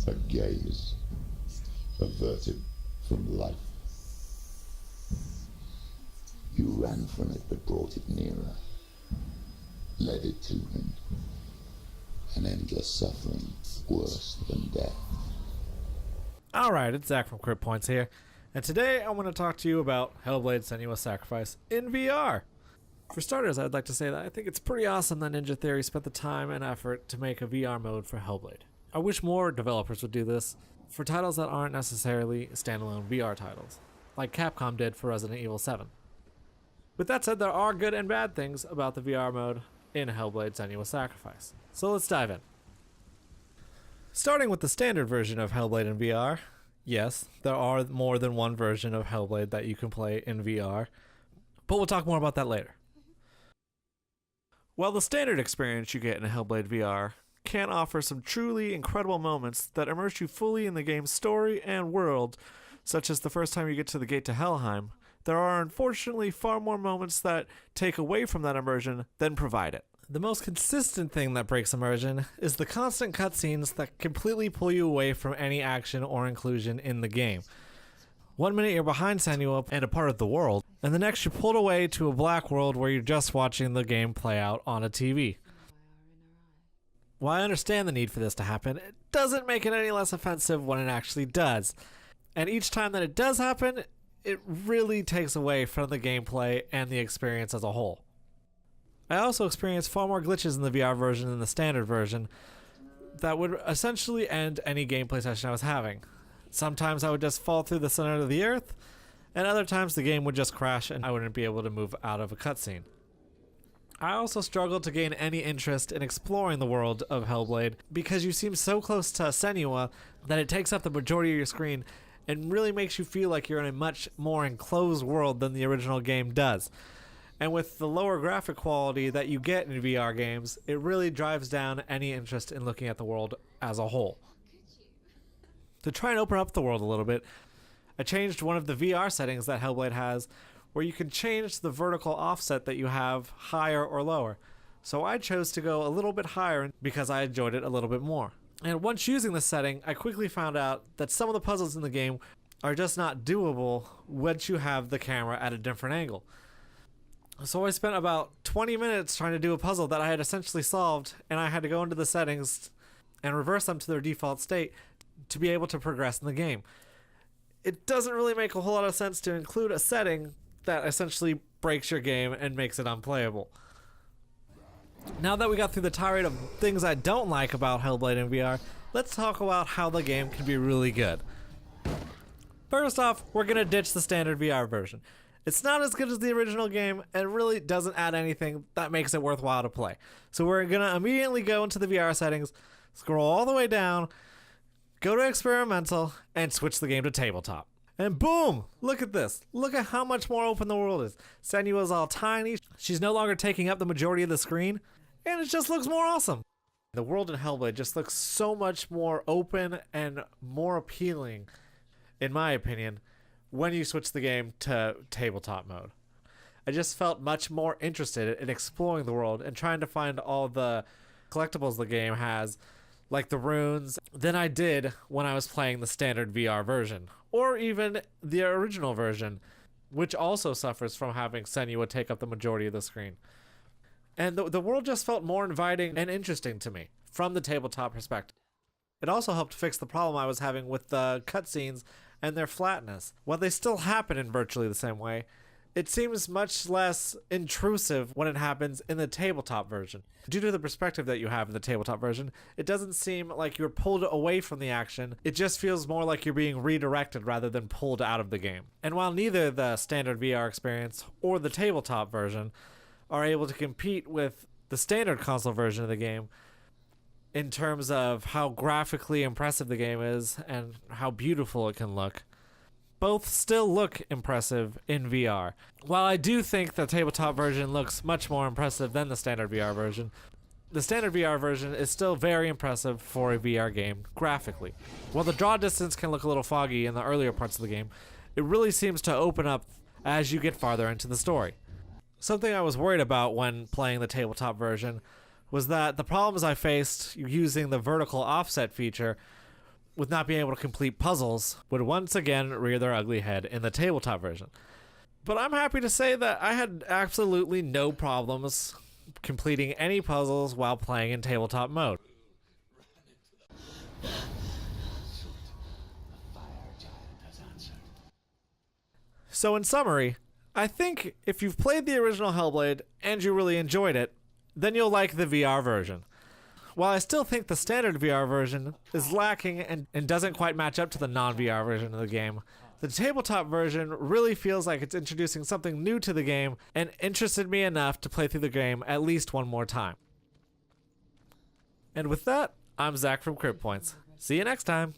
A gaze averted from life. You ran from it but brought it nearer, led it to him. An endless suffering worse than death. Alright, it's Zach from Crypt Points here, and today I want to talk to you about Hellblade Senua Sacrifice in VR. For starters, I'd like to say that I think it's pretty awesome that Ninja Theory spent the time and effort to make a VR mode for Hellblade. I wish more developers would do this for titles that aren't necessarily standalone VR titles, like Capcom did for Resident Evil 7. With that said, there are good and bad things about the VR mode in Hellblade Senua Sacrifice. So let's dive in. Starting with the standard version of Hellblade in VR, yes, there are more than one version of Hellblade that you can play in VR, but we'll talk more about that later. While the standard experience you get in Hellblade VR can offer some truly incredible moments that immerse you fully in the game's story and world, such as the first time you get to the gate to Helheim, there are unfortunately far more moments that take away from that immersion than provide it. The most consistent thing that breaks immersion is the constant cutscenes that completely pull you away from any action or inclusion in the game. 1 minute you're behind Senua and a part of the world, and the next you're pulled away to a black world where you're just watching the game play out on a TV. While I understand the need for this to happen, it doesn't make it any less offensive when it actually does. And each time that it does happen, it really takes away from the gameplay and the experience as a whole. I also experienced far more glitches in the VR version than the standard version that would essentially end any gameplay session I was having. Sometimes I would just fall through the center of the earth, and other times the game would just crash and I wouldn't be able to move out of a cutscene. I also struggled to gain any interest in exploring the world of Hellblade because you seem so close to Senua that it takes up the majority of your screen and really makes you feel like you're in a much more enclosed world than the original game does. And with the lower graphic quality that you get in VR games, it really drives down any interest in looking at the world as a whole. To try and open up the world a little bit, I changed one of the VR settings that Hellblade has, where you can change the vertical offset that you have higher or lower. So I chose to go a little bit higher because I enjoyed it a little bit more. And once using this setting, I quickly found out that some of the puzzles in the game are just not doable once you have the camera at a different angle. So I spent about 20 minutes trying to do a puzzle that I had essentially solved, and I had to go into the settings and reverse them to their default state to be able to progress in the game. It doesn't really make a whole lot of sense to include a setting that essentially breaks your game and makes it unplayable. Now that we got through the tirade of things I don't like about Hellblade in VR, let's talk about how the game can be really good. First off, we're going to ditch the standard VR version. It's not as good as the original game and really doesn't add anything that makes it worthwhile to play. So we're going to immediately go into the VR settings, scroll all the way down, go to experimental, and switch the game to tabletop. And boom! Look at this. Look at how much more open the world is. Senua's all tiny, she's no longer taking up the majority of the screen, and it just looks more awesome. The world in Hellblade just looks so much more open and more appealing, in my opinion, when you switch the game to tabletop mode. I just felt much more interested in exploring the world and trying to find all the collectibles the game has, like the runes, than I did when I was playing the standard VR version, or even the original version, which also suffers from having Senua take up the majority of the screen. And the world just felt more inviting and interesting to me from the tabletop perspective. It also helped fix the problem I was having with the cutscenes and their flatness. While they still happen in virtually the same way, it seems much less intrusive when it happens in the tabletop version. Due to the perspective that you have in the tabletop version, it doesn't seem like you're pulled away from the action. It just feels more like you're being redirected rather than pulled out of the game. And while neither the standard VR experience or the tabletop version are able to compete with the standard console version of the game in terms of how graphically impressive the game is and how beautiful it can look, both still look impressive in VR. While I do think the tabletop version looks much more impressive than the standard VR version, the standard VR version is still very impressive for a VR game graphically. While the draw distance can look a little foggy in the earlier parts of the game, it really seems to open up as you get farther into the story. Something I was worried about when playing the tabletop version was that the problems I faced using the vertical offset feature with not being able to complete puzzles would once again rear their ugly head in the tabletop version. But I'm happy to say that I had absolutely no problems completing any puzzles while playing in tabletop mode. So in summary, I think if you've played the original Hellblade and you really enjoyed it, then you'll like the VR version. While I still think the standard VR version is lacking and doesn't quite match up to the non-VR version of the game, the tabletop version really feels like it's introducing something new to the game and interested me enough to play through the game at least one more time. And with that, I'm Zach from Crypt Points. See you next time!